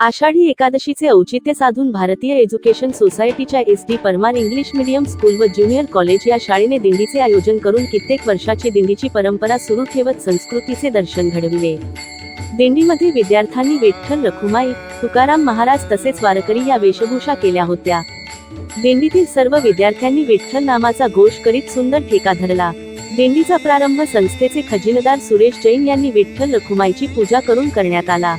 आषाढी एकादशीचे औचित्य साधून भारतीय एज्युकेशन सोसायटीच्या SD Parmar English medium school व ज्युनियर कॉलेज या शाळेने दिंडीचे आयोजन करून कित्येक वर्षाची दिंडीची परंपरा सुरू ठेवत संस्कृतीचे दर्शन घडविले। दिंडीमध्ये विद्यार्थ्यांनी विठ्ठल रखुमाई, तुकाराम महाराज तसेच वारकरी या वेशभूषा केल्या होत्या। दिंडीतील सर्व विद्यार्थ्यांनी विठ्ठल नामाचा घोष करीत सुंदर ठेका धरला। दिंडीचा प्रारंभ संस्थेचे खजिनदार सुरेश जैन यांनी विठ्ठल रखुमाईची पूजा करून करण्यात आला।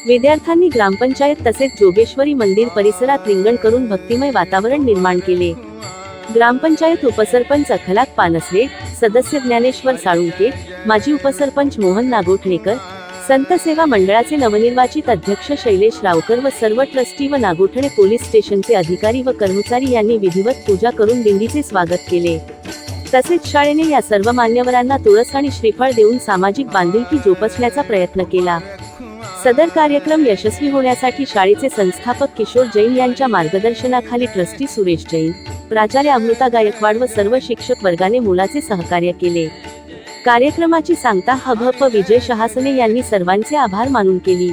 विद्यार्थ्यांनी ग्रामपंचायत तसेच जोगेश्वरी मंदिर परिसरात रिंगण करून भक्तिमय वातावरण निर्माण केले। ग्रामपंचायत उपसरपंच अखलाक पानसरे, सदस्य ज्ञानेश्वर साळुंके, माजी उपसरपंच मोहन नागोठणेकर, संत सेवा मंडळाचे नवनिर्वाचित अध्यक्ष शैलेश रावकर व सर्व ट्रस्टी व नागोठणे पोलीस स्टेशनचे अधिकारी व कर्मचारी यांनी विधिवत पूजा करून दिंडीचे स्वागत केले। तसेच शाळेने या सर्व मान्यवरांना तुळस आणि श्रीफळ देऊन सामाजिक बांधिलकी जोपासण्याचा प्रयत्न केला। सदर कार्यक्रम यशस्वी होण्यासाठी शाळेचे संस्थापक किशोर जैन यांच्या मार्गदर्शनाखाली ट्रस्टी सुरेश जैन, प्राचार्य अमृता गायकवाड व सर्व शिक्षक वर्गाने मोलाचे सहकार्य केले। कार्यक्रमाची सांगता हभप विजय शहासने यांनी सर्वांचे आभार मानून केली।